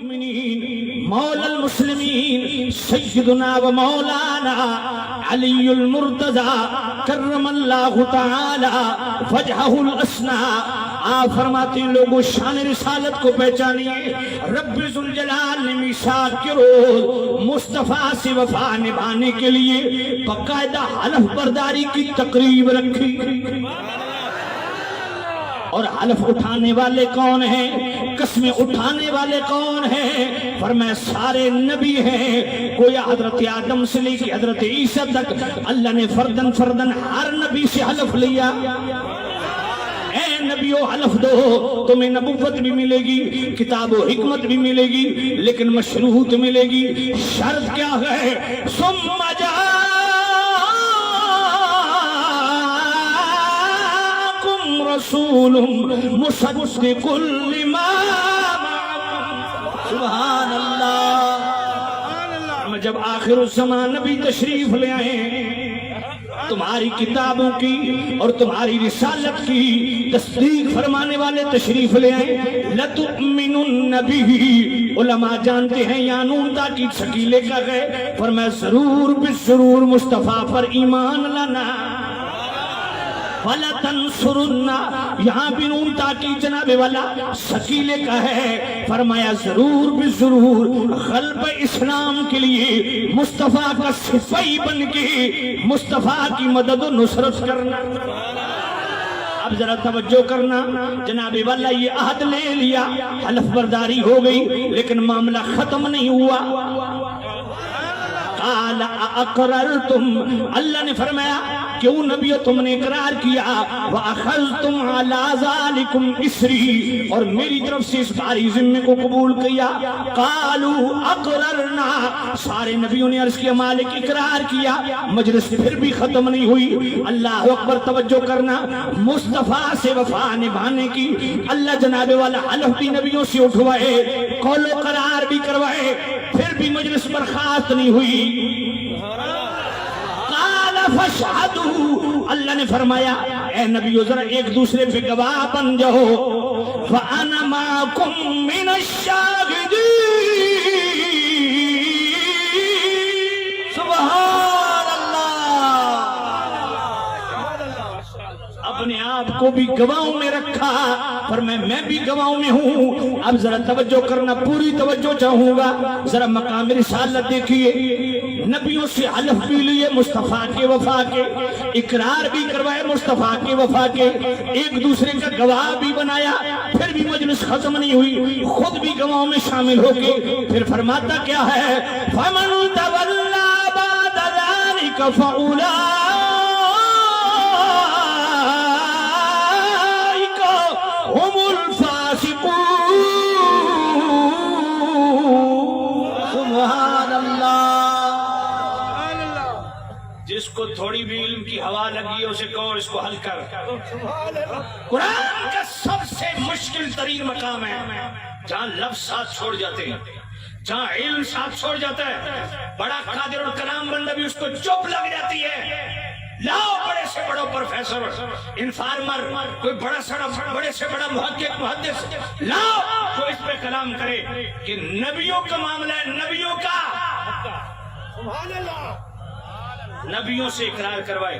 المؤمنین مولا المسلمین سیدنا و مولانا علی المرتضی کرم اللہ تعالی وجہہ الاسنا. آپ فرماتے ہیں لوگوں شان رسالت کو پہچانیے. رب ذوالجلال نے میثاق کے روز مصطفیٰ سے وفا نبھانے کے لیے باقاعدہ حلف برداری کی تقریب رکھی. اور حلف اٹھانے والے کون ہیں؟ قسمیں اٹھانے والے کون ہیں؟ فرمایا سارے نبی ہیں. کوئی حضرت آدم سے لے کے حضرت عیسیٰ تک اللہ نے فردن فردن ہر نبی سے حلف لیا. اے نبیو حلف دو, تمہیں نبوت بھی ملے گی, کتاب و حکمت بھی ملے گی, لیکن مشروط ملے گی. شرط کیا ہے؟ ثم جاءکم رسول مصدق لما معکم. سبحان اللہ. جب آخر الزمان نبی تشریف لے آئے تمہاری کتابوں کی اور تمہاری رسالت کی تصدیق فرمانے والے تشریف لے آئے. لَتُؤْمِنُنَّ بِهِ. علماء جانتے ہیں یا نون تاکید شکیلے کا ہے. فرمایا ضرور بالضرور مصطفیٰ پر ایمان لانا. وَلَتَنْصُرُنَّ. یہاں بھی نون تاکید جناب والا شکیلے کا ہے. فرمایا ضرور بالضرور غلب اسلام کے لیے مصطفیٰ کا سپاہی بن کے مصطفیٰ کی مدد و نصرت کرنا. اب ذرا توجہ کرنا جناب والا, یہ عہد لے لیا, حلف برداری ہو گئی, لیکن معاملہ ختم نہیں ہوا. قال اقررتم. اللہ نے فرمایا کیوں نبیو تم نے اقرار کیا. وَأَخَذْتُمْ عَلَىٰ ذَلِكُمْ إِسْرِي. اور میری طرف سے اس بھاری ذمے کو قبول کیا. قالوا اقررنا. سارے نبیوں نے عرض کیا مالک اقرار کیا. مجلس پھر بھی ختم نہیں ہوئی. اللہ اکبر. توجہ کرنا, مصطفیٰ سے وفا نبھانے کی اللہ جناب والا حلف بھی نبیوں سے اٹھوائے, قول و قرار بھی کروائے, پھر بھی مجلس برخاست نہیں ہوئی. فَاشْهَدُوا. اللہ نے فرمایا اے نبیو ذرا ایک دوسرے پہ گواہ بن جاؤ. وَأَنَا مَعَكُمْ مِنَ الشَّاهِدِينَ. سبحان اللہ. اپنے آپ کو بھی گواہوں میں رکھا, میں بھی گواہوں میں ہوں. اب ذرا توجہ کرنا, پوری توجہ چاہوں گا. ذرا مقام رسالت دیکھیے. نبیوں سے حلف بھی لیے مصطفیٰ کے وفا کے, اقرار بھی کروائے مصطفیٰ کے وفا کے, ایک دوسرے کا گواہ بھی بنایا, پھر بھی مجلس ختم نہیں ہوئی. خود بھی گواہوں میں شامل ہو کے پھر فرماتا کیا ہے؟ فَمَنْ تَوَلَّى بَعْدَ ذَلِكَ فَأُولَٰئِكَ هُمُ الْفَاسِقُونَ. سبحان اللہ. جس کو تھوڑی بھی علم کی ہوا لگی ہے اسے کہو اس کو حل کر. قرآن کا سب سے مشکل ترین مقام ہے جہاں لفظ ساتھ چھوڑ جاتے ہیں, جہاں علم ساتھ چھوڑ جاتا ہے. بڑا قادر اور کلام بندہ بھی اس کو چپ لگ جاتی ہے. لاؤ بڑے سے بڑا پروفیسر, انفارمر, کوئی بڑا سڑا بڑے سے بڑا محقق محدث لاؤ جو اس پہ کلام کرے کہ نبیوں کا معاملہ ہے, نبیوں کا. سبحان اللہ. نبیوں سے اقرار کروائے,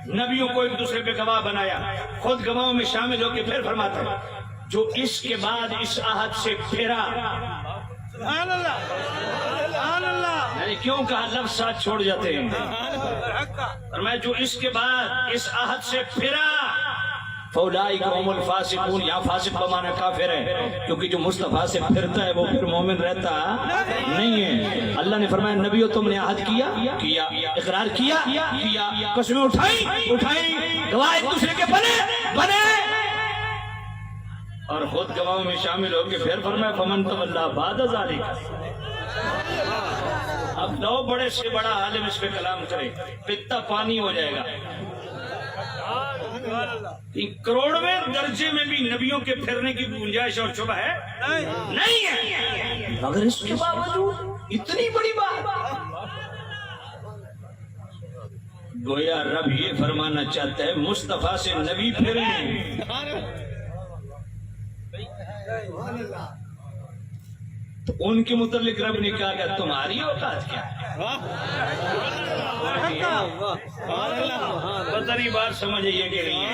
نبیوں کو ایک دوسرے پہ گواہ بنایا, خود گواہوں میں شامل ہو کے پھر فرماتا ہے جو اس کے بعد اس عہد سے پھرا. سبحان اللہ. سبحان اللہ. یعنی کیوں کہا لفظ ساتھ چھوڑ جاتے ہیں. اور میں جو اس کے بعد اس عہد سے پھرا فَأُولَٰئِكَ هُمُ الْفَاسِقُونَ. یہاں فاسق بمعنی کافر ہے, کیونکہ جو مصطفیٰ سے پھرتا ہے وہ پھر مومن رہتا نہیں ہے. اللہ نے فرمایا نبیو تم نے عہد کیا, اقرار کیا, قسمیں اٹھائیں, گواہ ایک دوسرے کے بنے, اور خود گواہوں میں شامل ہو کے پھر فرمایا فَمَنْ تَوَلَّىٰ بَعْدَ ذَلِكَ. اب دو بڑے سے بڑا عالم اس پہ کلام کرے, پتا پانی ہو جائے گا. کروڑویں درجے میں بھی نبیوں کے پھرنے کی گنجائش اور شبہ ہے نہیں ہے, مگر اس کے باوجود اتنی بڑی بات. گویا رب یہ فرمانا چاہتا ہے مصطفیٰ سے نبی پھرے. تو ان کے متعلق رب نے کہا کہ تمہاری اوقات کیا ہے؟ پتہ نہیں بات سمجھ یہ کہ نہیں ہے.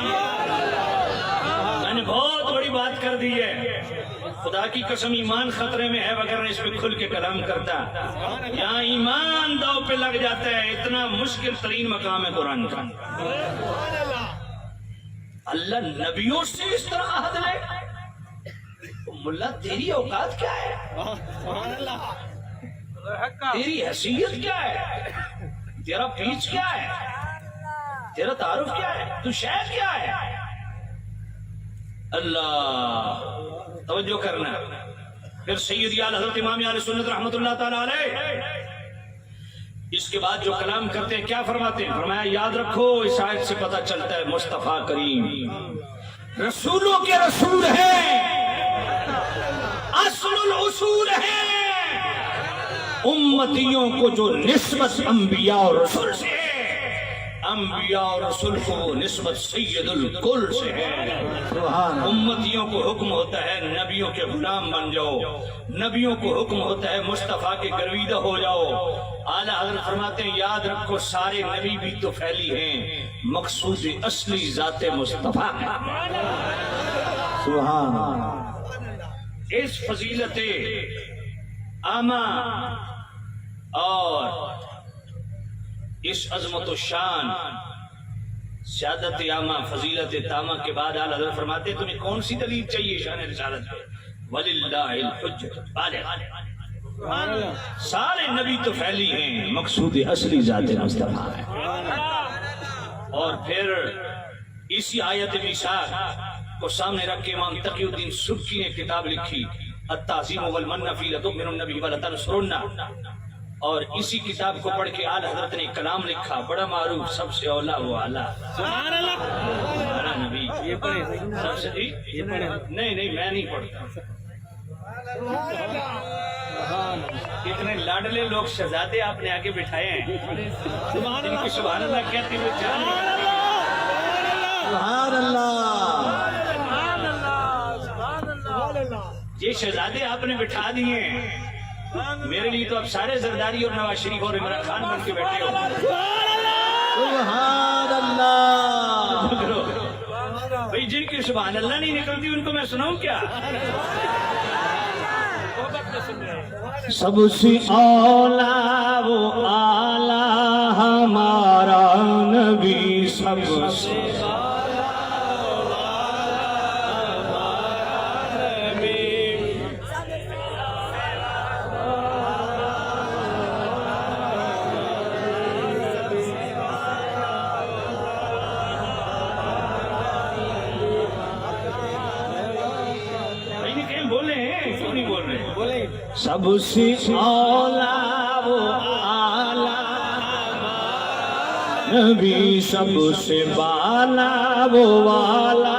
میں نے بہت بڑی بات کر دی ہے. خدا کی قسم ایمان خطرے میں ہے وغیرہ اس پہ کھل کے کلام کرتا. یہاں ایمان داؤ پہ لگ جاتا ہے. اتنا مشکل ترین مقام ہے قرآن کا. اللہ نبیوں سے اس طرح عہد لے. ملا تیری اوقات کیا ہے؟ تیری حیثیت کیا ہے؟ تیرا پیچ کیا ہے؟ تیرا تعارف کیا ہے؟ تو شہر کیا ہے؟ اللہ توجہ کرنا. پھر سیدی اعلی حضرت امام اہل سنت رحمۃ اللہ تعالی علیہ اس کے بعد جو کلام کرتے ہیں کیا فرماتے ہیں؟ فرمایا یاد رکھو اس آیت سے پتہ چلتا ہے مصطفیٰ کریم رسولوں کے رسول ہیں، اصل الاصول ہے. امتیوں کو جو نسبت انبیاء اور رسول سے ہے، انبیاء اور رسول کو نسبت سید الکل سے ہے. امتیوں کو حکم ہوتا ہے نبیوں کے غلام بن جاؤ، نبیوں کو حکم ہوتا ہے مصطفیٰ کے گرویدہ ہو جاؤ. اعلیٰ حضرت فرماتے ہیں یاد رکھو سارے نبی بھی تو پھیلی ہیں، مقصود اصلی ذات مصطفیٰ ہے. سبحان اللہ. اس فضیلت عامہ اور اس عظمت و شان سیادت عامہ فضیلت تامہ کے بعد اعلیٰ حضرت فرماتے ہیں تمہیں کون سی دلیل چاہیے شان رسالت پہ؟ وَلِلَّهِ الْحُجَّةُ الْبَالِغَةُ. سارے نبی تو پھیلی ہیں، مقصود اصلی ذات مصطفیٰ ہے. اور پھر اسی آیت میثاق کو سامنے رکھ کے امام تقی الدین سبکی نے کتاب لکھی التعظیم والمن فی لتؤمنن بہ ولتنصرن. اور اسی کتاب کو پڑھ کے اعلیٰ حضرت نے کلام لکھا بڑا معروف سب سے اولا و اعلیٰ سبحان اللہ ہمارا نبی. یہ پڑھے سب سے نہیں میں نہیں پڑھتا. اتنے لاڈلے لوگ شہزادے آپ نے آگے بٹھائے ہیں جن کو سبحان اللہ کہتے ہوئے جان سبحان اللہ. یہ شہزادے آپ نے بٹھا دیے ہیں میرے لیے تو اب سارے زرداری اور نواز شریف اور عمران خان بن کے بیٹھے ہو. سبحان اللہ. بھائی جن کی سبحان اللہ نہیں نکلتی ان کو میں سناؤں کیا؟ سب سے اولا وہ اعلیٰ ہمارا نبی، سب سے سب سے اولا وہ اعلیٰ نبی، سب سے بالا وہ والا،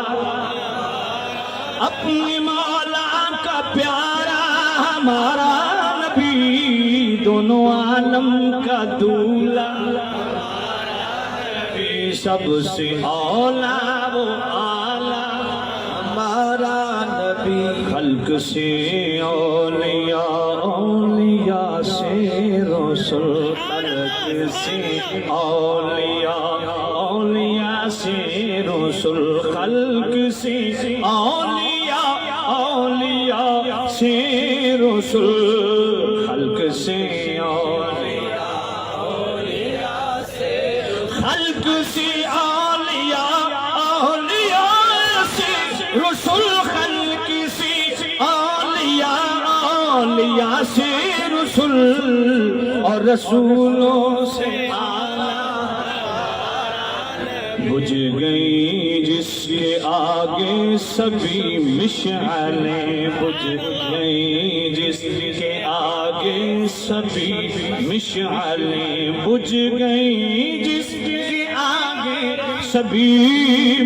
اپنی مولا کا پیارا ہمارا نبی، دونوں عالم کا دولا. سب سے اولا وہ اعلیٰ ہمارا نبی، خلق سے اولیاء، اولیاء سے رسول، خلق سے اولیاء، اولیاء سے رسول، خلق سے اولیاء، اولیاء سے رسول، خلق سے اولیاء، اولیاء سے خلق سے اولیاء، اولیاء سے رسول، خلق سے اولیاء، اولیاء سے رسول، اور رسولوں سے بجھ گئی جس کے آگے سبھی مشعلیں، بجھ گئی جس کے آگے سبھی مشعلیں، بجھ گئی جس کے آگے سبھی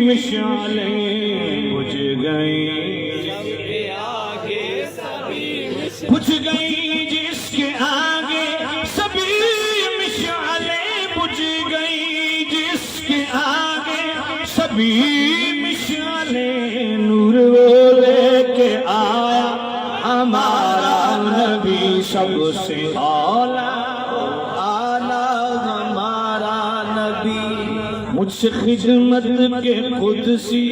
مشعلیں، بجھ گئی بجھ گئی جس کے آگے سبھی مشعلیں، بجھ گئی جس کے آگے سبھی مشعلیں، نور وہ لے کے آیا ہمارا نبی. سب سے اعلیٰ ہمارا نبی، مجھ سے خدمت کے قدسی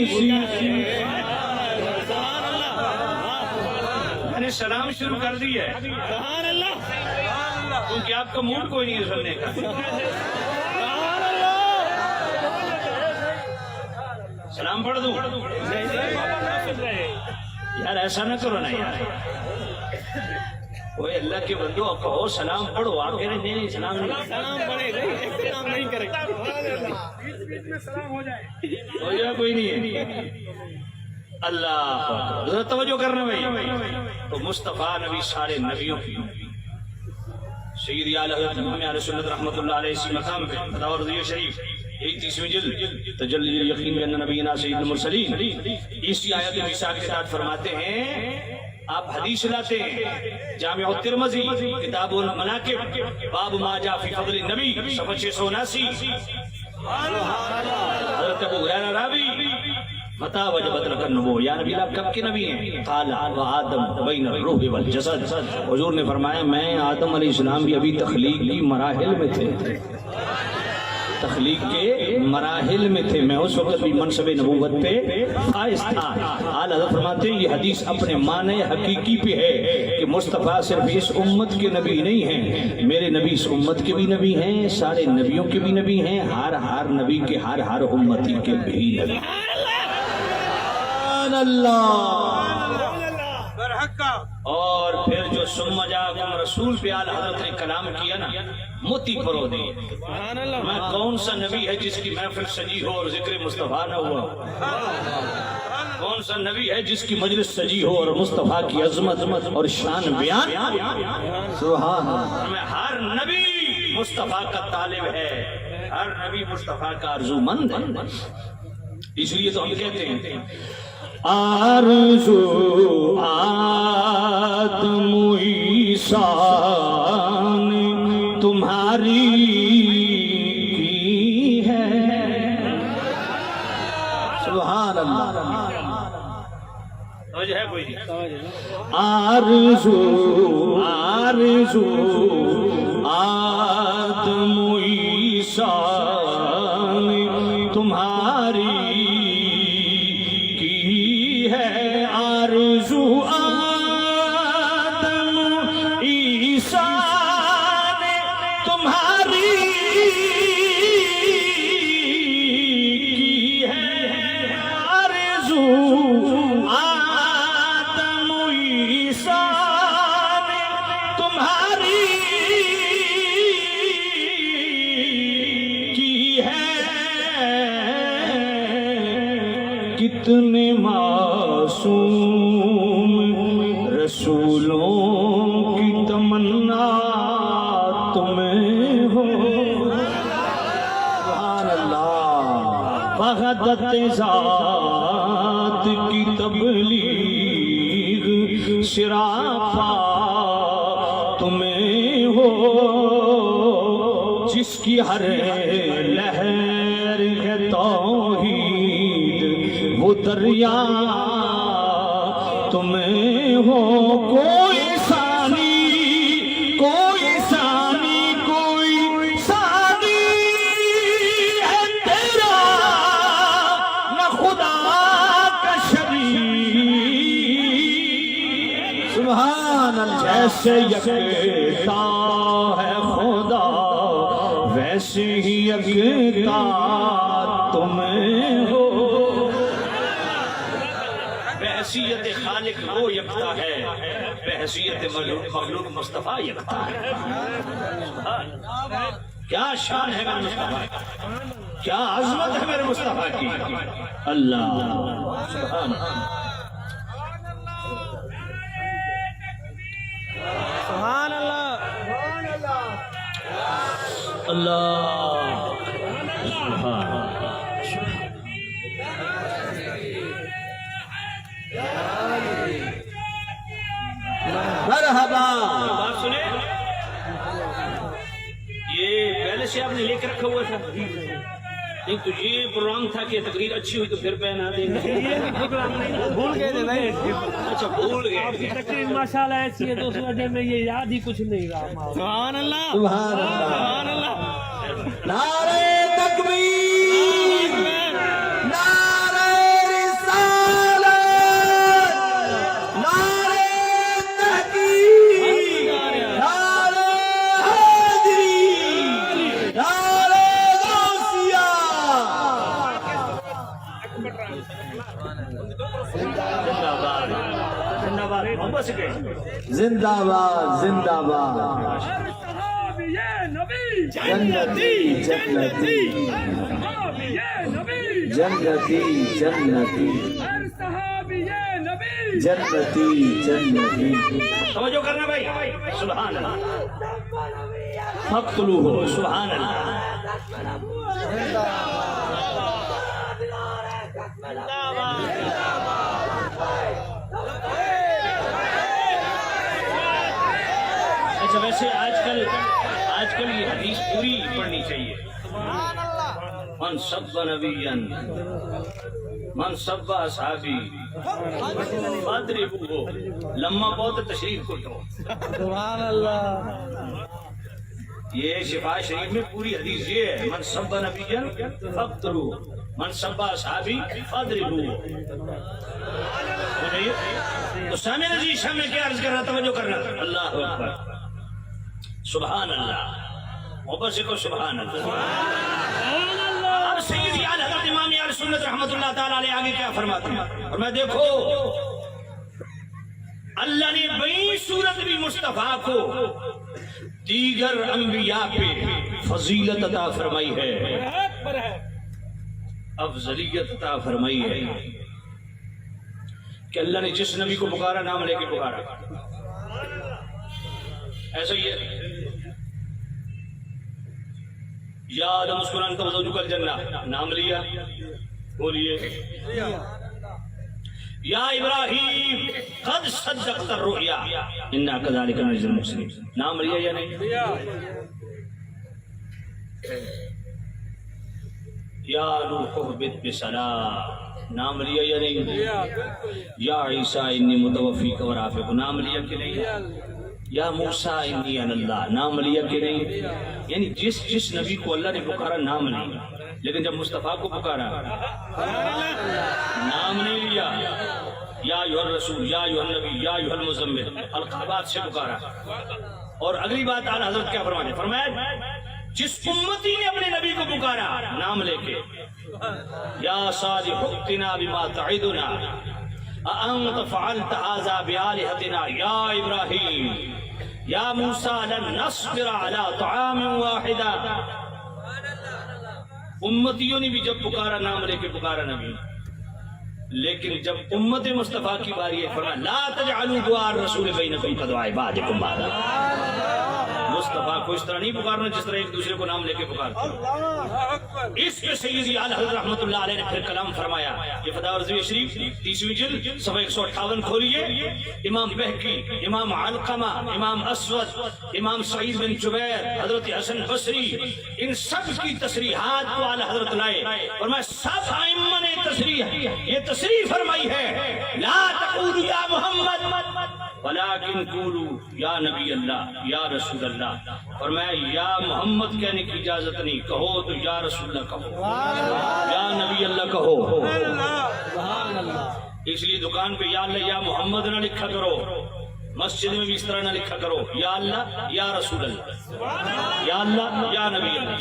میں نے سلام شروع کر دیا ہے کیونکہ آپ کا موڈ کوئی نہیں ہے سننے کا. سلام پڑھ دوں یار، ایسا نہ کرو نا یار. کوئی اللہ کے بندو کہو سلام پڑھو، آپ کہہ رہے ہیں نہیں سلام نہیں، سلام پڑھے سلام نہیں کرے ہو جائے کوئی نہیں ہے. اللہ ذرا توجہ کرنا بھائی. تو مصطفیٰ نبی سارے نبیوں کی سیدی اعلی حضرت امام اہل سنت رحمۃ اللہ علیہ اسی مقام پہ فتاوی رضویہ شریف 31ویں جلد تجلی الیقین بان نبینا سید المرسلین اسی آیت میثاق کے ساتھ فرماتے ہیں، آپ حدیث لاتے ہیں جامع الترمذی کتاب المناقب باب ما جاء فی فضل النبی صفحہ 679. حضرت ابو ہریرہ راوی متى وجبت لك النبوة، یا نبی آپ کب کے نبی ہیں؟ قال وآدم بین الروح والجسد، حضور نے فرمایا میں آدم علیہ السلام بھی ابھی تخلیق کی مراحل میں تھے، تخلیق کے مراحل میں تھے، میں اس وقت بھی منصب نبوت پہ فائز تھا. اعلیٰ حضرت فرماتے ہیں یہ حدیث اپنے معنی حقیقی پہ ہے کہ مصطفیٰ صرف اس امت کے نبی نہیں ہیں، میرے نبی اس امت کے بھی نبی ہیں، سارے نبیوں کے بھی نبی ہیں، ہر نبی کے ہر امتی کے بھی نبی. اور پھر جو ثم جاءکم رسول پہ اعلیٰ حضرت نے کلام کیا نا، موتی پرو دی. میں کون سا نبی ہے جس کی محفل سجی ہو اور ذکر مصطفیٰ نہ ہوا؟ کون سا نبی ہے جس کی مجلس سجی ہو اور مصطفیٰ کی عظمت اور شان بیان؟ سبحان اللہ. میں ہر نبی مصطفیٰ کا طالب ہے، ہر نبی مصطفیٰ کا آرزومند ہے. اس لیے تو ہم کہتے ہیں آرزو آدم عیسیٰ نے تمہاری کی ہے. سبحان اللہ. ہے کوئی آرزو آدم عیسیٰ نے تمہاری آرزو آدم عیسیٰ نے تمہاری کی ہے، آرزو آدم عیسیٰ نے تمہاری کی ہے. کتنے معصوم رسولوں کی تمنا تمہیں ہو. سبحان اللہ. وحدت ذات کی تبلیغ شرافہ تمہیں ہو، جس کی ہر لہر ہے توحید وہ دریا تمہیں ہو. کوئی ثانی ہے تیرا نہ خدا کا شریک. سبحان اللہ. جیسے یکتا ہے خدا ویسے ہی یکتا تمہیں ہو. بحیثیت خالق وہ یکتا ہے، بحیثیت مخلوق مصطفیٰ یکتا ہے. کیا شان ہے میرے مصطفیٰ کی، کیا عظمت ہے میرے مصطفیٰ کی. اللہ سبحان سبحان اللہ اللہ سبحان. مرحبا. بات سنیں، یہ پہلے سے آپ نے لے کے رکھا ہوا تھا نہیں تو یہ پروگرام تھا کہ تقریر اچھی ہوئی تو پھر پہنا دیں گے. یہ پروگرام نہیں بھول گئے تھے بھائی. اچھا بھول آپ کی گئے. تقریر ماشاءاللہ ایسی ہے تو اس وجہ میں یہ یاد ہی کچھ نہیں رہا. سبحان اللہ سبحان اللہ. سبحان اللہ. نعرے تکبیر، نعرے رسالت، نعرے تحقیق، نعرے حیدری، نعرے غوثیہ. زندہ باد زندہ باد محبت سے کہیں. زندہ باد زندہ باد. جنتی جنتی جنتی جنتی جنتی جنتی. توجہ کرنا بھائی. سبحان اللہ. فقتلوہ. سبحان اللہ. اچھا ویسے آج کل یہ حدیث پوری پڑھنی چاہیے. من سب نبیا من سب اصحابی فاضربوہ. لمحہ بہت تشریف کو تو سبحان اللہ. یہ شفا شریف میں پوری حدیث یہ ہے. من سب نبیا فاقتلوہ من سب اصحابی فاضربوہ. تو سامع عزیز میں کیا عرض کر رہا تھا؟ توجہ کرنا. اللہ اکبر. سبحان اللہ. محبت سے کو سبحان اللہ. اب سیدی اعلی حضرت امام اہل سنت رحمۃ اللہ تعالی علیہ آگے کیا فرماتے ہیں؟ اور میں دیکھو اللہ نے بئی صورت بھی مصطفیٰ کو دیگر انبیاء پہ فضیلت عطا فرمائی ہے، افضلیت عطا فرمائی ہے کہ اللہ نے جس نبی کو پکارا نام لے کے پکارا. ایسا ہی ہے. یا آدم اسکن انت وزوجک الجنہ نام لیا بولیے. یا ابراہیم قد صدقت الرؤیا انا کذالک نجزی المحسنین نام لیا یا نہیں؟ یا نوح اہبط بسلام نام لیا یا نہیں؟ یا عیسیٰ انی متوفیک و رافعک نام لیا کہ نہیں؟ یا موسیٰ انی انا اللہ نام لیا کہ نہیں؟ یعنی جس نبی کو اللہ نے پکارا نام لیا، لیکن جب مصطفیٰ کو پکارا نام نہیں لیا. یا ایھا الرسول، یا ایھا النبی، یا ایھا المزمل القابات سے پکارا. اور اگلی بات اعلیٰ حضرت کیا فرماتے؟ فرمایا جس امتی نے اپنے نبی کو پکارا نام لے کے، یا صالح ائتنا بما تعدنا اانت فعلت هذا بآلهتنا یا ابراہیم یا موسیٰ لن نصبر على طعام واحد. امتیوں نے بھی جب پکارا نام لے کے پکارا نبی، لیکن جب امت مصطفیٰ کی باری ہے فرمایا لا تجعلوا دعاء الرسول بینکم کدعاء بعضکم بعضا. مصطفیٰ کو اس طرح نہیں پکارنا جس طرح ایک دوسرے کو نام لے کے پکارتے. اس پہ سیدی اعلی حضرت رحمۃ اللہ علیہ نے پھر کلام فرمایا. یہ فتح رضوی شریف 30ویں جلد صفحہ 158 کھولیے. امام بہقی، امام علقمہ، امام اسود، امام سعید بن جبیر، حضرت حسن بصری، ان سب کی تصریحات کو اعلی حضرت لائے اور میں سب ائمہ نے یہ تصریح فرمائی ہے لا تقولوا یا محمد ولیکن قولوا یا نبی اللہ یا رسول اللہ. اور میں یا محمد کہنے کی اجازت نہیں، کہو تو یا رسول اللہ کہو، یا نبی اللہ کہو. اس لیے دکان پہ یا اللہ یا محمد نہ لکھا کرو، مسجد میں بھی اس طرح نہ لکھا کرو یا اللہ یا رسول اللہ، یا اللہ یا نبی اللہ.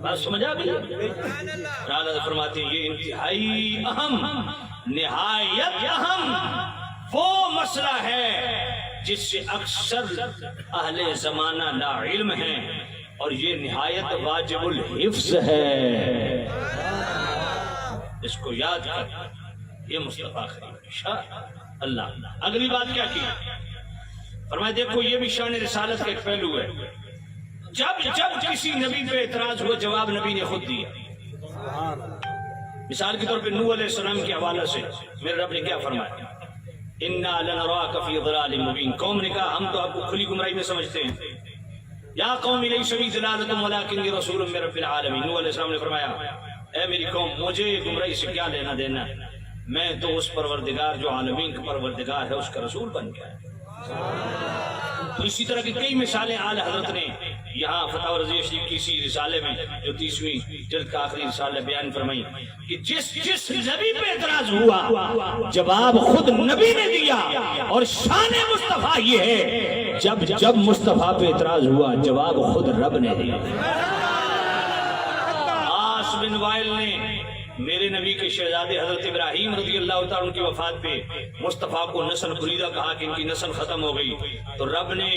بات سمجھا بھی؟ اللہ فرماتے ہیں یہ انتہائی اہم، نہایت اہم وہ مسئلہ ہے جس سے اکثر اہل زمانہ لا علم ہیں، اور یہ نہایت واجب الحفظ ہے. اس کو یاد کر، یہ مصطفیٰ خیر شاہ اللہ. اگلی بات کیا کی؟ فرمایا دیکھو یہ بھی شان رسالت کا ایک پہلو ہے. جب کسی نبی پہ اعتراض ہوا جواب نبی نے خود دیا. مثال کے طور پہ نوح علیہ السلام کے حوالے سے میرے رب نے کیا فرمایا؟ اِنَّا لَنَرَاكَ فِي ضَلَالٍ مُبِينٍ. قوم نے کہا ہم تو آپ کو کھلی گمراہی میں سمجھتے ہیں. یا قوم لَيْسَ بِي ضَلَالَةٌ وَلَٰكِنِّي رَسُولٌ مِّن رَّبِّ الْعَالَمِينَ. نوح علیہ السلام نے فرمایا اے میری قوم مجھے گمراہی سے کیا لینا دینا، میں تو اس پروردگار جو عالمین کا پروردگار ہے اس کا رسول بن گیا۔ تو اسی طرح کی کئی مثالیں اعلی حضرت نے یہاں فتح رضویہ شریف کی اسی رسالے میں جو 30ویں جلد کا آخری رسالہ بیان فرمائی کہ جس نبی پہ اعتراض ہوا جواب خود نبی نے دیا، اور شان مصطفیٰ یہ ہے جب مصطفیٰ پہ اعتراض ہوا جواب خود رب نے دیا۔ عاص بن وائل نے میرے نبی کے شہزادے حضرت ابراہیم رضی اللہ تعالیٰ کی وفات پہ مصطفیٰ کو نسل بریدہ کہا کہ ان کی نسل ختم ہو گئی، تو رب نے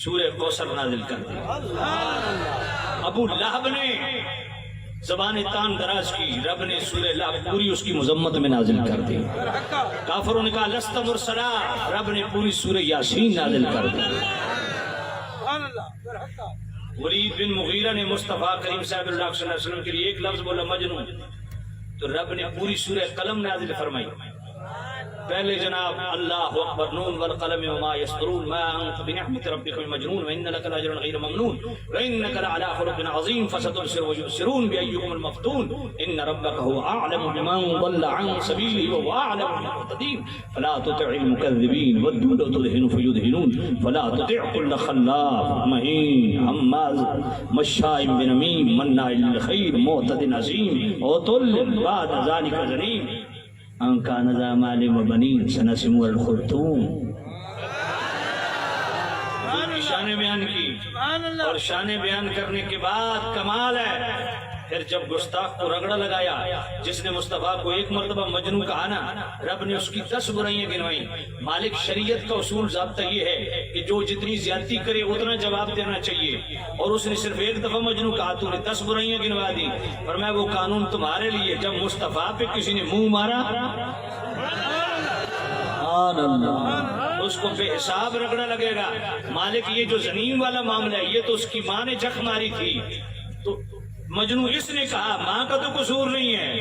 سورہ کوثر نازل کر دی۔ ابو لہب نے زبان تان دراز کی، رب نے سورہ لہب پوری اس کی مذمت میں نازل کر دی۔ کافروں نے کہا لست مرسلا، رب نے پوری سورہ یاسین نازل کر دی۔ ولید بن مغیرہ نے مصطفیٰ کریم صلی اللہ علیہ وسلم کے لیے ایک لفظ بولا مجنون، تو رب نے پوری سورہ قلم نازل فرمائی۔ پہلے جناب اللہ اکبر نون والقلم وما يسطرون ما انت بنعمت ربك بمجنون وان لك لاجرا غير ممنون وانك لعلى خلق عظيم فستبصر ويبصرون بايكم المفتون ان ربك هو اعلم بمن ضل عن سبيله وهو اعلم بالمهتدين فلا تطع المكذبين ودوا لو تدهن فيدهنون فلا تطع كل خلاف مهين هماز مشاء بنميم مناع للخير معتد عظيم عتل بعد ذلك زنيم ان کان ذا مال و بنین سنسمع الخرطوم۔ شان بیان کی، اور شان بیان کرنے کے بعد کمال ہے پھر جب گستاخ کو رگڑا لگایا، جس نے مصطفیٰ کو ایک مرتبہ مجنون کہا نا، رب نے اس کی 10 برائیاں گنوائیں۔ مالک شریعت کا اصول ضابطہ یہ ہے کہ جو جتنی زیادتی کرے اتنا جواب دینا چاہیے، اور اس نے صرف ایک دفعہ مجنون کہا، تو نے 10 برائیاں گنوا دی۔ فرمایا وہ قانون تمہارے لیے، جب مصطفیٰ پہ کسی نے منہ مارا اس کو بے حساب رگڑا لگے گا۔ مالک یہ جو زنیم والا معاملہ ہے، یہ تو اس کی ماں نے جخ ماری تھی، تو مجنون اس نے کہا ماں کا تو قصور نہیں ہے۔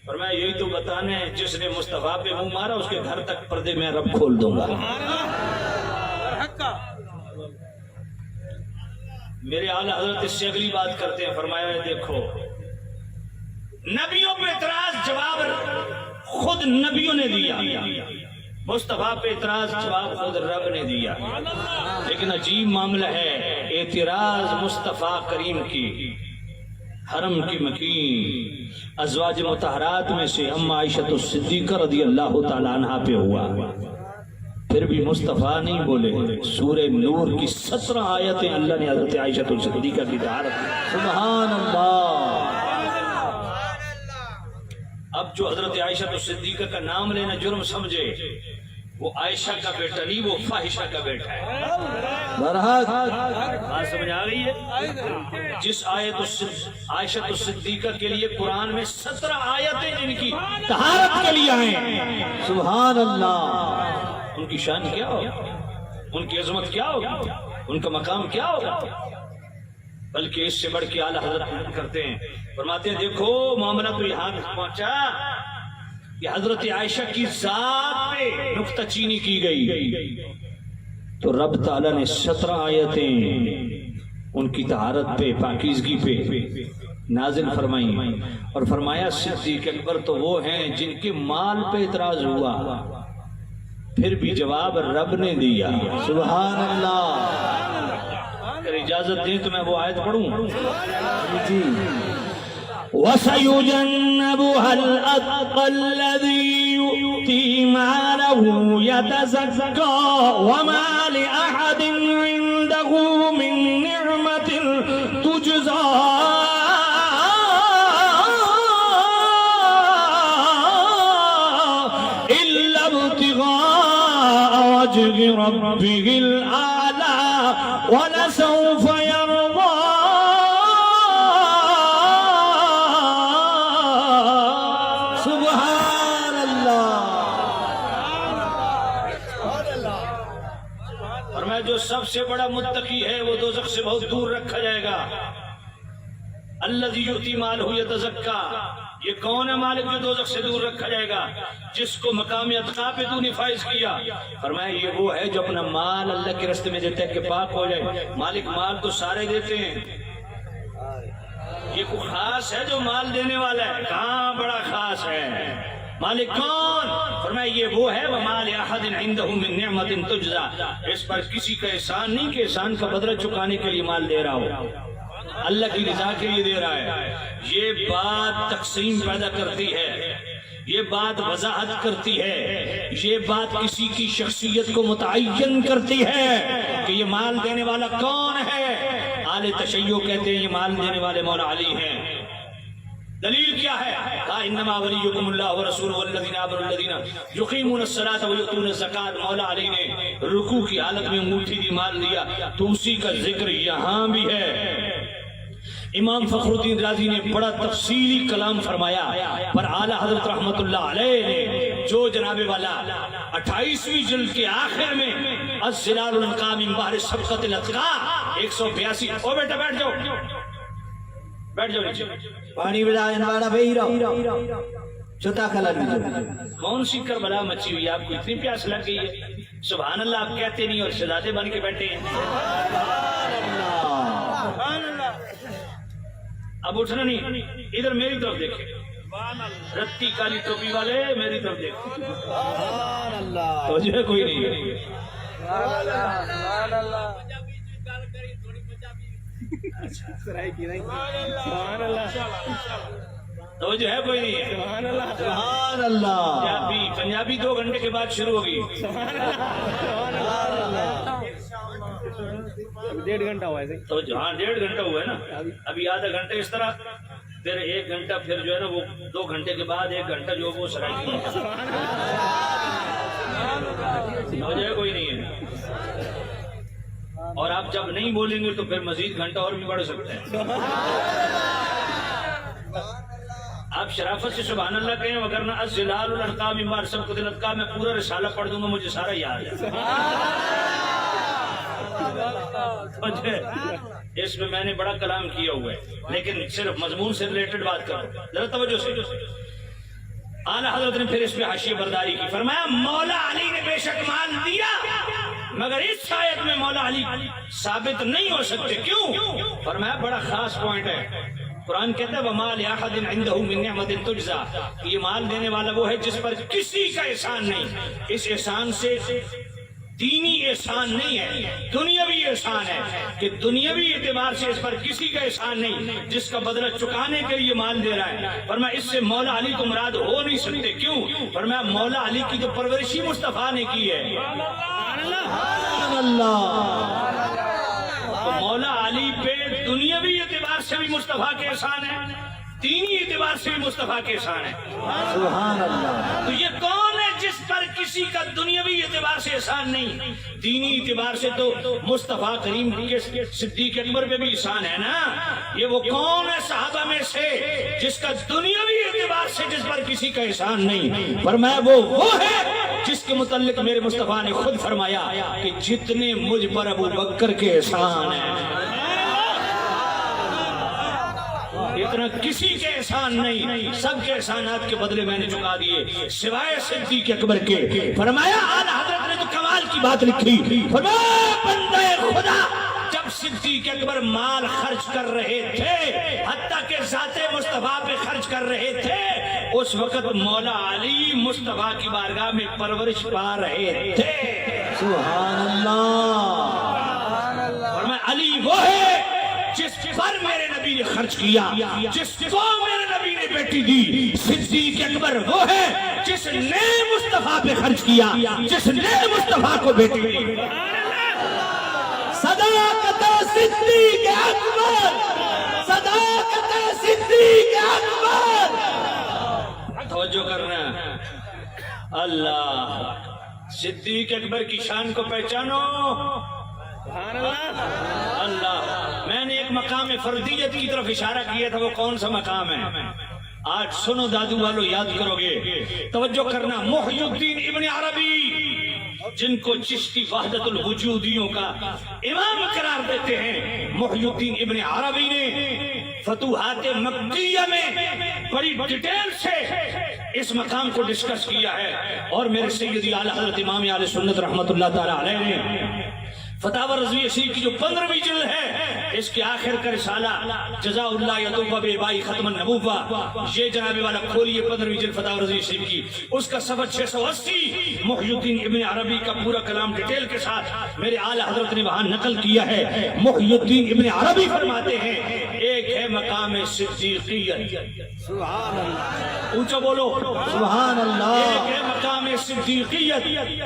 فرمایا یہی تو بتانا ہے، جس نے مصطفیٰ پہ منہ مارا اس کے گھر تک پردے میں رب کھول دوں گا۔ میرے اعلیٰ حضرت اس سے اگلی بات کرتے ہیں، فرمایا دیکھو نبیوں پہ اعتراض جواب خود نبیوں نے دیا، مصطفیٰ پہ اعتراض جواب خود رب نے دیا۔ لیکن عجیب معاملہ ہے، اعتراض مصطفیٰ کریم کی حرم کی مکین ازواج مطہرات میں سے اما عائشہ الصدیقہ رضی اللہ تعالیٰ عنہ پہ ہوا، پھر بھی مصطفیٰ نہیں بولے۔ سورہ نور کی 17 آیتیں اللہ نے حضرت عائشہ الصدیقہ کی طہارت کی۔ سبحان اللہ۔ اب جو حضرت عائشہ الصدیقہ کا نام لینا جرم سمجھے، وہ عائشہ کا بیٹا نہیں، وہ فاحشہ کا بیٹا ہے۔ بات سمجھ آ گئی ہے؟ جس عائشہ الصدیقہ کے لیے قرآن میں 17 آیتیں جن کی طہارت کے لیے ہیں، سبحان اللہ، ان کی شان کیا ہوگا، ان کی عظمت کیا ہوگی، ان کا مقام کیا ہوگا؟ بلکہ اس سے بڑھ کے اعلیٰ حضرت کرتے ہیں، فرماتے ہیں دیکھو معاملہ تو یہاں پہنچا کہ حضرت عائشہ کی ذات پہ نکتہ چینی کی گئی، تو رب تعالیٰ نے 17 آیتیں ان کی طہارت پہ، پاکیزگی پہ نازل فرمائیں، اور فرمایا صدیق اکبر تو وہ ہیں جن کے مال پہ اعتراض ہوا، پھر بھی جواب رب نے دیا۔ سبحان اللہ۔ اگر اجازت دیں تو میں وہ آیت پڑھوں؟ جی۔ وَسَيُجَنَّبُهَا الْأَتْقَى الَّذِي يُؤْتِي مَالَهُ يَتَزَكَّىٰ وَمَا لِأَحَدٍ عِندَهُ مِن نِّعْمَةٍ تُجْزَىٰ إِلَّا ابْتِغَاءَ وَجْهِ رَبِّهِ الْأَعْلَىٰ وَلَسَوْفَ يَرْضَىٰ۔ جو سب سے بڑا متقی ہے وہ دوزخ سے بہت دور رکھا جائے گا۔ الذی یؤتی مالہ یتزکا، یہ کون ہے مالک جو دوزخ سے دور رکھا جائے گا؟ جس کو مقام اتقا پہ تو نے فائز کیا۔ فرمایا یہ وہ ہے جو اپنا مال اللہ کے راستے میں دیتا ہے کہ پاک ہو جائے۔ مالک مال تو سارے دیتے ہیں، یہ کوئی خاص ہے جو مال دینے والا ہے؟ کہاں بڑا خاص ہے؟ مالک کون؟ فرمایا یہ وہ ہے وَمَا لِأَحَدٍ عِنْدَهُ مِن نِعْمَةٍ تُجْزَى، اس پر کسی کا احسان نہیں کہ احسان کا بدلہ چکانے کے لیے مال دے رہا ہو، اللہ کی رضا کے لیے دے رہا ہے۔ یہ بات تقسیم پیدا کرتی ہے، یہ بات وضاحت کرتی ہے، یہ بات کسی کی شخصیت کو متعین کرتی ہے کہ یہ مال دینے والا کون ہے۔ آل تشیع کہتے ہیں یہ مال دینے والے مولا علی ہیں۔ دلیل کیا ہے؟ کہا انما ولیکم اللہ ورسولہ والذین آمنوا الذین یقیمون الصلاۃ ویؤتون الزکاۃ۔ مولا علی نے رکوع کی حالت میں انگوٹھی دی، مال دیا، تو اسی کا ذکر یہاں بھی ہے۔ امام فخر الدین رازی نے بڑا تفصیلی کلام فرمایا، پر اعلی حضرت رحمت اللہ علیہ نے جو جناب والا 28ویں جلد کے آخر میں الظلال الانقاء من بحر سبقۃ الاتقاء 182، او بیٹا بیٹھ جاؤ، بیٹھ جاؤ نیچے، پانی بجائے انوارا بہی رہو، چھوٹا کھلا بھی کون سی کربلا مچی ہوئی، آپ کو اتنی پیاس لگ گئی ہے؟ سبحان اللہ آپ کہتے نہیں اور شہزادے بن کے بیٹھے ہیں۔ اب اٹھنا نہیں، ادھر میری طرف دیکھیں، رتی کالی ٹوپی والے میری طرف دیکھیں، توجہ کوئی نہیں ہے۔ توجہ ہے کوئی نہیں ہے؟ سبحان اللہ، پنجابی 2 گھنٹے کے بعد شروع ہوگی۔ 1.5 گھنٹہ ہوا ہے تو جہاں 1.5 گھنٹہ ہوا ہے نا، ابھی آدھا گھنٹہ اس طرح، پھر 1 گھنٹہ، پھر جو ہے نا وہ 2 گھنٹے کے بعد 1 گھنٹہ جو وہ سرائکی ہے۔ توجہ کوئی نہیں ہے۔ اور آپ جب نہیں بولیں گے تو پھر مزید گھنٹہ اور بھی بڑھ سکتا ہے۔ آپ شرافت سے سبحان اللہ کہیں، وگرنہ الظلال الانقاء من بحر سبقۃ الاتقاء میں پورا رسالہ پڑھ دوں گا، مجھے سارا یاد ہے۔ اس میں میں نے بڑا کلام کیا ہوا ہے، لیکن صرف مضمون سے ریلیٹڈ بات کروں، ذرا توجہ سے۔ اعلیٰ حضرت نے پھر اس پہ حاشیہ برداری کی، فرمایا مولا علی نے بے شک مال دیا، مگر اس آیت میں مولا علی ثابت نہیں ہو سکتے۔ کیوں؟ فرمایا بڑا خاص پوائنٹ ہے، قرآن کہتا ہے وَمَا لِأَحَدٍ عِنْدَهُ مِن نِعْمَةٍ تُجْزَى، یہ مال دینے والا وہ ہے جس پر کسی کا احسان نہیں۔ اس احسان سے دینی احسان نہیں ہے، دنیاوی احسان ہے کہ دنیاوی اعتبار سے اس پر کسی کا احسان نہیں، جس کا بدلہ چکانے کے لیے مال دے رہا ہے۔ فرمایا اس سے مولا علی تو مراد ہو نہیں سکتے۔ کیوں؟ فرمایا مولا علی کی تو پرورشی مصطفیٰ نے کی ہے۔ سبحان اللہ، تو مولا علی پہ دنیاوی اعتبار سے بھی مصطفیٰ کے احسان ہے، دینی اعتبار سے بھی مصطفیٰ کے احسان ہے۔ سبحان اللہ، تو یہ کون ہے جس پر کسی کا دنیاوی اعتبار سے احسان نہیں؟ دینی اعتبار سے تو مصطفیٰ کریم کے صدیق اکبر پہ بھی احسان ہے نا۔ یہ وہ کون ہے صحابہ میں سے جس کا دنیاوی اعتبار سے جس پر کسی کا احسان نہیں؟ فرمایا وہ ہے جس کے متعلق میرے مصطفیٰ نے خود فرمایا کہ جتنے مجھ پر ابو بکر کے احسان ہیں اتنا کسی کے احسان نہیں، سب کے احسانات کے بدلے میں نے چکا دیے سوائے صدیق اکبر کے۔ فرمایا اعلیٰ حضرت نے تو کمال کی بات لکھی، فرمایا بندے خدا جب صدیق اکبر مال خرچ کر رہے تھے، حتیٰ کہ ذات مصطفیٰ پہ خرچ کر رہے تھے، اس وقت مولا علی مصطفیٰ کی بارگاہ میں پرورش پا رہے تھے۔ سبحان اللہ، فرمایا علی وہ ہے جس پر میرے نبی نے خرچ کیا، جس کو میرے نبی نے بیٹی دی۔ صدیق اکبر وہ ہے جس نے مصطفیٰ پہ خرچ کیا، جس نے مصطفیٰ کو بیٹی دی۔ صداقت صدیق اکبر، صداقت صدیق اکبر۔ توجہ کرنا، اللہ صدیق اکبر کی شان کو پہچانو۔ اللہ، میں نے ایک مقام فردیت کی طرف اشارہ کیا تھا، وہ کون سا مقام ہے؟ آج سنو دادو والو، یاد کرو گے، توجہ کرنا۔ محی الدین ابن عربی، جن کو چشتی وحدت الوجودیوں کا امام قرار دیتے ہیں، محی الدین ابن عربی نے فتوحات مکیہ میں بڑی ڈیٹیل سے اس مقام کو ڈسکس کیا ہے، اور میرے سیدی اعلیٰ حضرت امام اہل سنت رحمت اللہ تعالی علیہ نے فتاوی رضویہ شریف کی جو 15ویں جلد ہے، اس کے آخر کا رسالہ جزا اللہ یتوب بے ختم النبوہ، یہ جناب والا کھولیے 15ویں جلد فتاوی رضویہ شریف کی، اس کا صفحہ 680 محی الدین ابن عربی کا پورا کلام ڈیٹیل کے ساتھ میرے اعلی حضرت نے وہاں نقل کیا ہے۔ محی الدین ابن عربی فرماتے ہیں ایک ہے مقام صدیقیت، سبحان اللہ، اونچا بولو سبحان اللہ، ایک ہے مقام صدیقیت،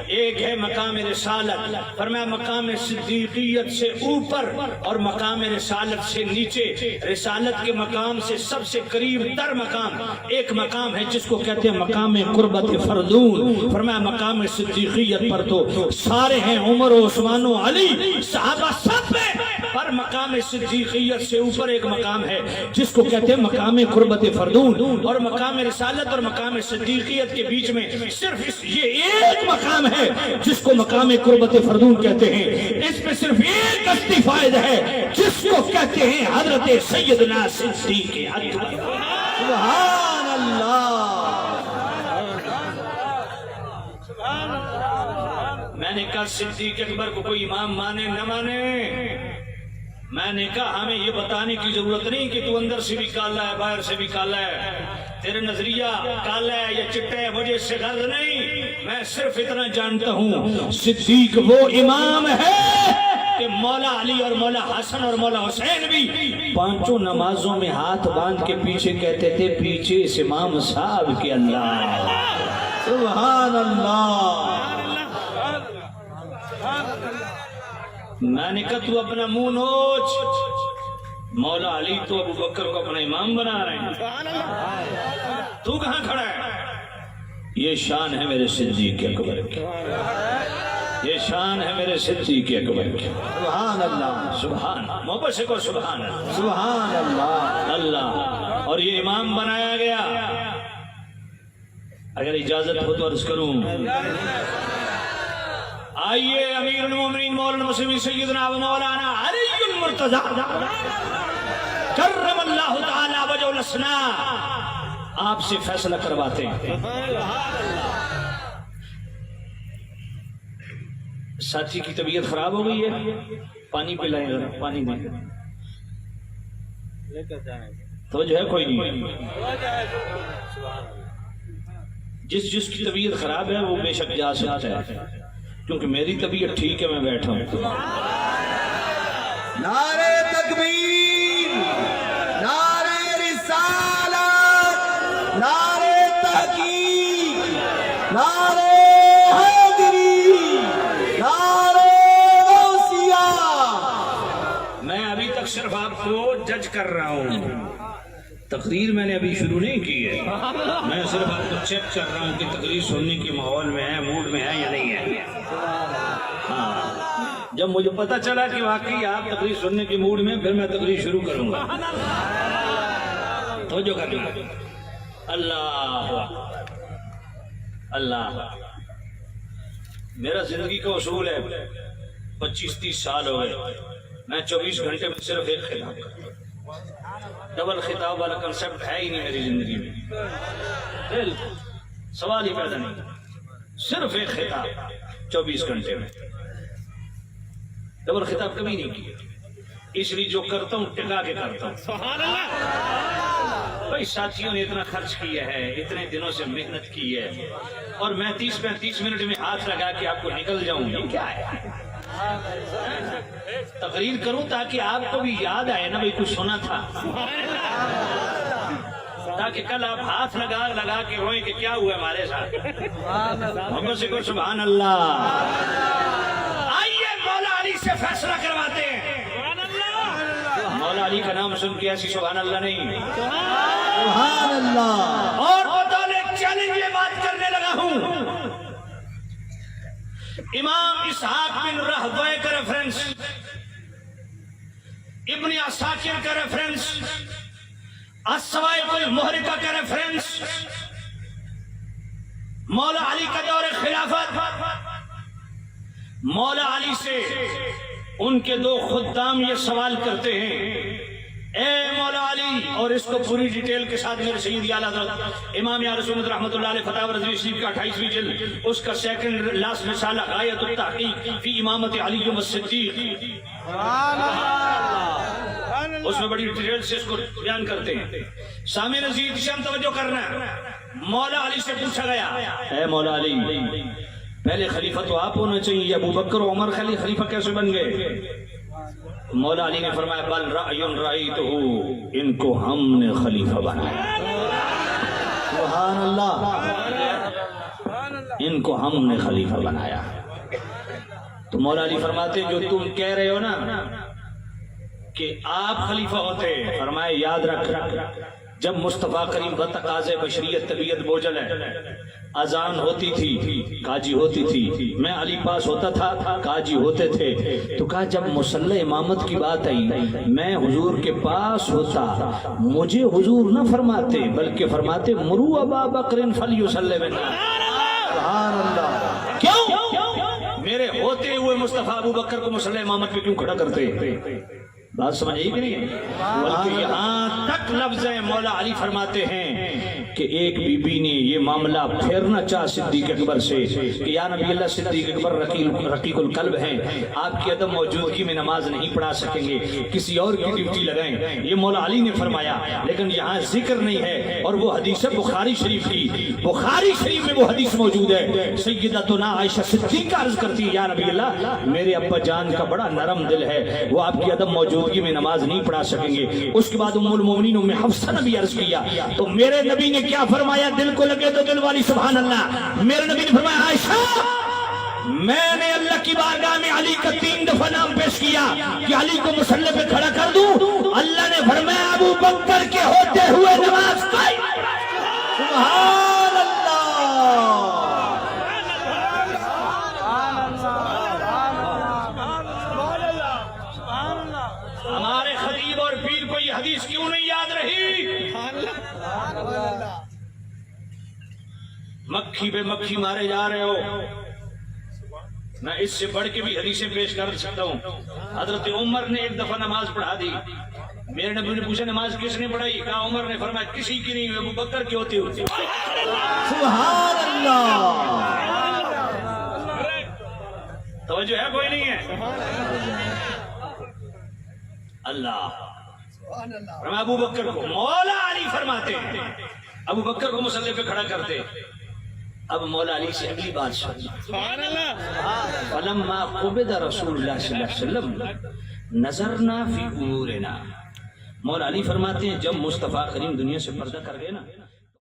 ایک ہے مقام رسالت۔ فرمایا مقام صدیقیت سے اوپر اور مقام رسالت سے نیچے، رسالت کے مقام سے سب سے قریب تر مقام ایک مقام ہے جس کو کہتے ہیں مقام قربت فردون۔ فرمایا مقام صدیقیت پر تو سارے ہیں، عمر و عثمان و علی صحابہ سب میں، پر مقام صدیقیت سے اوپر ایک مقام ہے جس کو کہتے ہیں مقام قربت فردون، اور مقام رسالت اور مقام صدیقیت کے بیچ میں صرف یہ ایک مقام ہے جس کو مقام قربت فردون کہتے ہیں۔ اس میں صرف ایک ہستی فائد ہے جس کو کہتے ہیں حضرت سیدنا صدیق اکبر۔ سبحان اللہ، میں نے کہا صدیق اکبر کو کوئی امام مانے نہ مانے، میں نے کہا ہمیں یہ بتانے کی ضرورت نہیں کہ تو اندر سے بھی کالا ہے باہر سے بھی کالا ہے، تیرے نظریہ کالا ہے یا چٹا ہے مجھے اس سے غرض نہیں، میں صرف اتنا جانتا ہوں صدیق وہ امام ہے کہ مولا علی اور مولا حسن اور مولا حسین بھی پانچوں نمازوں میں ہاتھ باندھ کے پیچھے کہتے تھے پیچھے اس امام صاحب کے اللہ۔ سبحان اللہ، میں نے کہا تو اپنا منہ نوچ، مولا علی تو ابو بکر کو اپنا امام بنا رہے ہیں، تو کہاں کھڑا ہے؟ یہ شان ہے میرے صدیق اکبر کی، یہ شان ہے میرے صدیق اکبر کی۔ سبحان اللہ، سبحان، محبت سے کو سبحان اللہ، سبحان اللہ، اللہ، اور یہ امام بنایا گیا۔ اگر اجازت ہو تو عرض کروں، آئیے امیر المومنین مولانا مسلم سیدنا و مولانا علی المرتضی کرم اللہ تعالی وجہ الاسنا آپ سے فیصلہ کرواتے ہیں۔ ساتھی کی طبیعت خراب ہو گئی ہے، پانی پلائیں ذرا، پانی دیں تو جو ہے کوئی نہیں، جس کی طبیعت خراب ہے وہ بے شک جا سکتا ہے، کیونکہ میری طبیعت ٹھیک ہے، میں بیٹھا ہوں۔ نعرہ تکبیر، نعرہ رسالت، نعرہ تحقیق، نعرہ حیدری، نعرہ غوثیہ۔ میں ابھی تک صرف آپ کو جج کر رہا ہوں، تقریر میں نے ابھی شروع نہیں کی ہے، میں صرف آپ کو چیک کر رہا ہوں کہ تقریر سننے کے ماحول میں ہے، موڈ میں ہے یا نہیں ہے۔ ہاں، جب مجھے پتا چلا کہ واقعی آپ تقریر سننے کے موڈ میں، پھر میں تقریر شروع کروں گا۔ توجہ کرنا، اللہ اللہ، میرا زندگی کا اصول ہے 25-30 سال ہو گئے، میں 24 گھنٹے میں صرف ایک خطاب کرتا ہوں، ڈبل خطاب والا کنسپٹ ہے ہی نہیں میری زندگی میں، سوال ہی پیدا نہیں، صرف ایک خطاب 24 گھنٹے میں، ڈبل خطاب کبھی نہیں کیا، اس لیے جو کرتا ہوں ٹکا کے کرتا ہوں۔ بھائی ساتھیوں نے اتنا خرچ کیا ہے، اتنے دنوں سے محنت کی ہے، اور میں 30-35 منٹ میں ہاتھ لگا کے آپ کو نکل جاؤں، یہ کیا ہے؟ تقریر کروں تاکہ آپ کو بھی یاد آئے نا بھائی کچھ سنا تھا، تاکہ کل آپ ہاتھ لگا کے روئیں کہ کیا ہوا ہمارے ساتھ۔ محمد سے کو سبحان اللہ۔ آئیے مولا علی سے فیصلہ کرواتے ہیں۔ مولا علی کا نام سن کے ایسی سبحان اللہ نہیں، سبحان اللہ، اور مطالعہ چیلنج یہ بات کرنے لگا ہوں، امام اسحاق بن راہویہ کا ریفرنس، ابن عساکر کا ریفرنس، الصواعق المحرقہ کا ریفرنس، مولا علی کا دور خلافت، مولا علی سے ان کے 2 خدام یہ سوال کرتے ہیں اے مولا علی، اور اس کو پوری ڈیٹیل کے ساتھ میرے سید اعلیٰ حضرت امام اہل سنت رحمۃ اللہ علیہ فتاوی رضوی شریف کا 28ویں جلد اس کا سیکنڈ لاسٹ رسالہ غایۃ التحقیق فی امامت علی الصدیق، اس میں بڑی ڈیٹیل سے اس کو بیان کرتے ہیں۔ سامعین عزیز شام توجہ کرنا، مولا علی سے پوچھا گیا اے مولا علی پہلے خلیفہ تو آپ ہونا چاہیے، ابو بکر و عمر خلیفہ کیسے بن گئے؟ مولا علی نے فرمایا بل رأی رأیتہ، ان کو ہم نے خلیفہ بنایا، سبحان اللہ، ان کو ہم نے خلیفہ بنایا۔ تو مولا علی فرماتے جو تم کہہ رہے ہو نا کہ آپ خلیفہ ہوتے، فرمائے یاد رکھ جب مصطفیٰ کریم کا تقاضے بشریت طبیعت بوجھل ہے، اذان ہوتی تھی، قاضی ہوتی تھی، میں علی پاس ہوتا تھا، قاضی ہوتے تھے، تو کہا جب مصلی امامت کی بات آئی میں حضور کے پاس ہوتا، مجھے حضور نہ فرماتے بلکہ فرماتے مرو ابا بکر فلیصلی بنا، سبحان اللہ، کیوں؟ میرے ہوتے ہوئے مصطفیٰ ابو بکر کو مصلی امامت پہ کیوں کھڑا کرتے؟ بات سمجھ آئی کہ نہیں؟ بلکہ یہاں تک لفظ مولا علی فرماتے ہیں کہ ایک بی بی نے یہ معاملہ پھیرنا چاہ صدیق اکبر سے کہ یا نبی اللہ صدیق اکبر رقیق القلب ہیں، آپ کی عدم موجودگی میں نماز نہیں پڑھا سکیں گے، کسی اور کی ڈیوٹی لگائیں، یہ مولا علی نے فرمایا، لیکن یہاں ذکر نہیں ہے۔ اور وہ حدیث بخاری شریف کی، بخاری شریف میں وہ حدیث موجود ہے، سیدتنا عائشہ صدیقہ عرض کرتی ہے یا نبی اللہ میرے ابا جان کا بڑا نرم دل ہے، وہ آپ کی عدم موجودگی میں نماز نہیں پڑھا سکیں گے۔ اس کے بعد ام المومنین ام حفصہ نے بھی عرض کیا تو میرے نبی نے کیا فرمایا؟ دل کو لگے تو دل والی، سبحان اللہ، میرے نبی نے فرمایا عائشہ میں نے اللہ کی بارگاہ میں علی کا 3 دفعہ نام پیش کیا کہ علی کو مصلی پہ کھڑا کر دوں، اللہ نے فرمایا ابو بکر کے ہوتے ہوئے نماز قائم، سبحان اللہ، ہمارے خطیب اور پیر کو یہ حدیث کیوں نہیں یاد رہی؟ مکھی پہ مکھی مارے جا رہے ہو، میں اس سے بڑھ کے بھی حدیثیں پیش کر سکتا ہوں۔ حضرت عمر نے ایک دفعہ نماز پڑھا دی، میرے نبی نے پوچھا نماز کس نے پڑھائی؟ کہا عمر نے، فرمایا کسی کی نہیں، ابو بکر کی ہوتی ہوتی۔ سبحان اللہ، توجہ ہے کوئی نہیں ہے؟ اللہ فرمایا ابو بکر کو، مولا علی فرماتے ہیں ابو بکر کو مصلی پہ کھڑا کرتے۔ اب مولا علی سے اگلی بات سن، فلما قبض رسول اللہ صلی اللہ علیہ وسلم نظرنا فی امورنا، مولا علی فرماتے ہیں جب مصطفیٰ کریم دنیا سے پردہ کر گئے نا